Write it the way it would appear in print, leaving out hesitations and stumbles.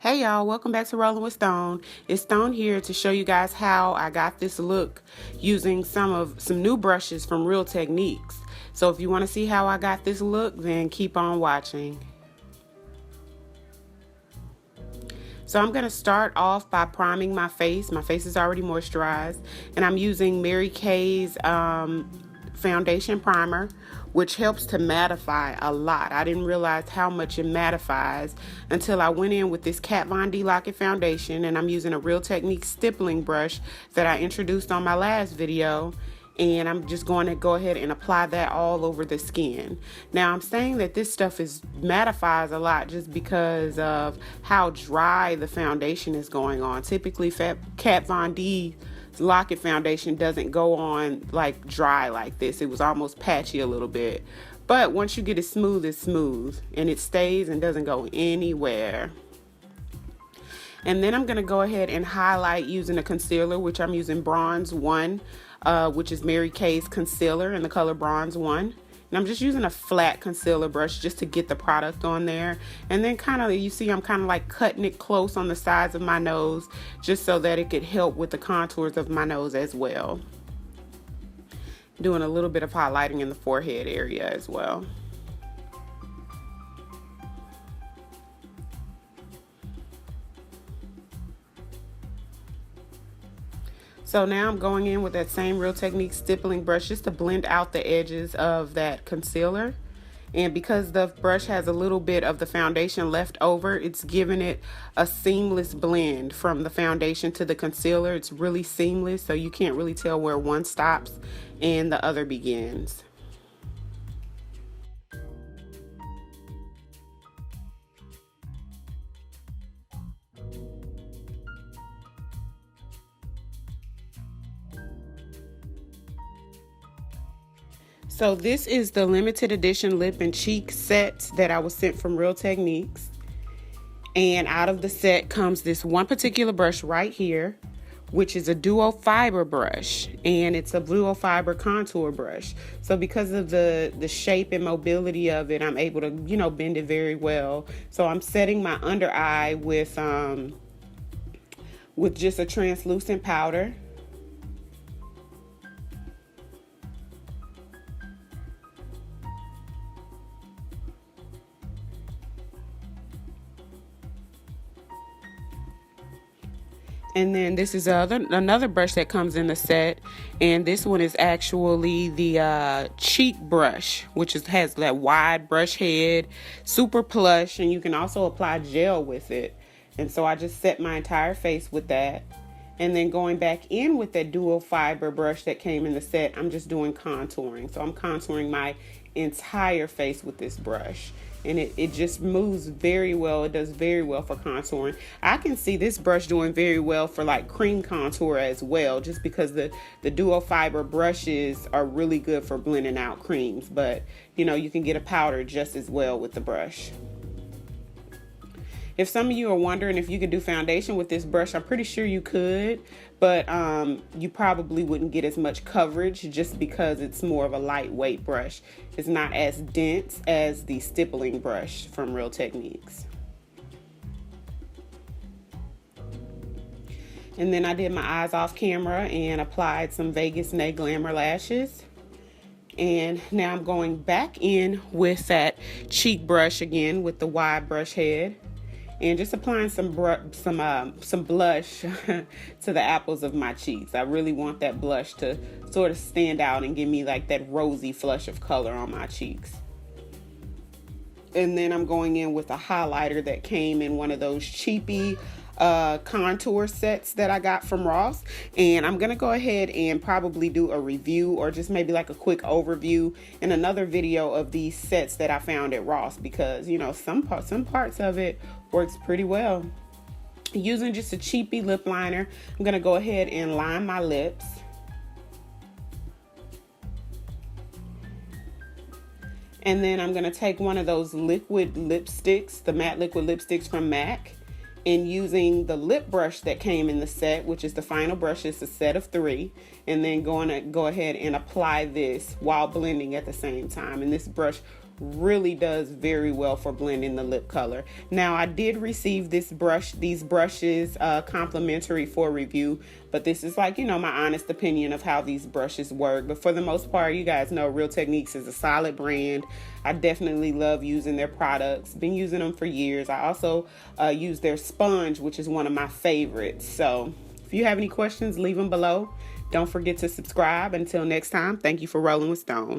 Hey y'all, welcome back to Rolling with Stone. It's Stone here to show you guys how I got this look using some new brushes from Real Techniques. So if you want to see how I got this look, then keep on watching. So I'm going to start off by priming my face. My face is already moisturized, and I'm using Mary Kay's foundation primer, which helps to mattify a lot. I didn't realize how much it mattifies until I went in with this Kat Von D Lock-It foundation, and I'm using a Real Techniques stippling brush that I introduced on my last video. And I'm just going to go ahead and apply that all over the skin. Now, I'm saying that this stuff mattifies a lot just because of how dry the foundation is going on. Typically, Kat Von D Lock-It foundation doesn't go on like dry like this. It was almost patchy a little bit. But once you get it smooth, it's smooth. And it stays and doesn't go anywhere. And then I'm going to go ahead and highlight using a concealer, which I'm using Bronze 1. Which is Mary Kay's concealer in the color Bronze 1. And I'm just using a flat concealer brush just to get the product on there. And then kind of, you see I'm kind of like cutting it close on the sides of my nose just so that it could help with the contours of my nose as well. Doing a little bit of highlighting in the forehead area as well. So now I'm going in with that same Real Techniques stippling brush just to blend out the edges of that concealer. And because the brush has a little bit of the foundation left over, it's giving it a seamless blend from the foundation to the concealer. It's really seamless, so you can't really tell where one stops and the other begins. So this is the limited edition lip and cheek set that I was sent from Real Techniques. And out of the set comes this one particular brush right here, which is a duo fiber brush. And it's a duo fiber contour brush. So because of the shape and mobility of it, I'm able to, bend it very well. So I'm setting my under eye with just a translucent powder. And then this is another brush that comes in the set, and this one is actually the cheek brush, which has that wide brush head, super plush, and you can also apply gel with it. And so I just set my entire face with that. And then going back in with that dual fiber brush that came in the set, I'm just doing contouring. So I'm contouring my entire face with this brush. And it just moves very well. It does very well for contouring. I can see this brush doing very well for like cream contour as well, just because the duo fiber brushes are really good for blending out creams. But, you can get a powder just as well with the brush. If some of you are wondering if you could do foundation with this brush, I'm pretty sure you could, but you probably wouldn't get as much coverage just because it's more of a lightweight brush. It's not as dense as the stippling brush from Real Techniques. And then I did my eyes off camera and applied some Vegas Nay Glamour lashes. And now I'm going back in with that cheek brush again with the wide brush head. And just applying some blush to the apples of my cheeks. I really want that blush to sort of stand out and give me like that rosy flush of color on my cheeks. And then I'm going in with a highlighter that came in one of those cheapy contour sets that I got from Ross. And I'm gonna go ahead and probably do a review or just maybe like a quick overview in another video of these sets that I found at Ross, because some parts of it works pretty well. Using just a cheapy lip liner, I'm gonna go ahead and line my lips. And then I'm gonna take one of those liquid lipsticks, the matte liquid lipsticks from MAC, and using the lip brush that came in the set, which is the final brush, it's a set of 3, and then going to go ahead and apply this while blending at the same time. And this brush really does very well for blending the lip color. Now, I did receive these brushes complimentary for review, but this is like, my honest opinion of how these brushes work. But for the most part, you guys know Real Techniques is a solid brand. I definitely love using their products. Been using them for years. I also use their sponge, which is one of my favorites. So if you have any questions, leave them below. Don't forget to subscribe. Until next time, thank you for rolling with Stone.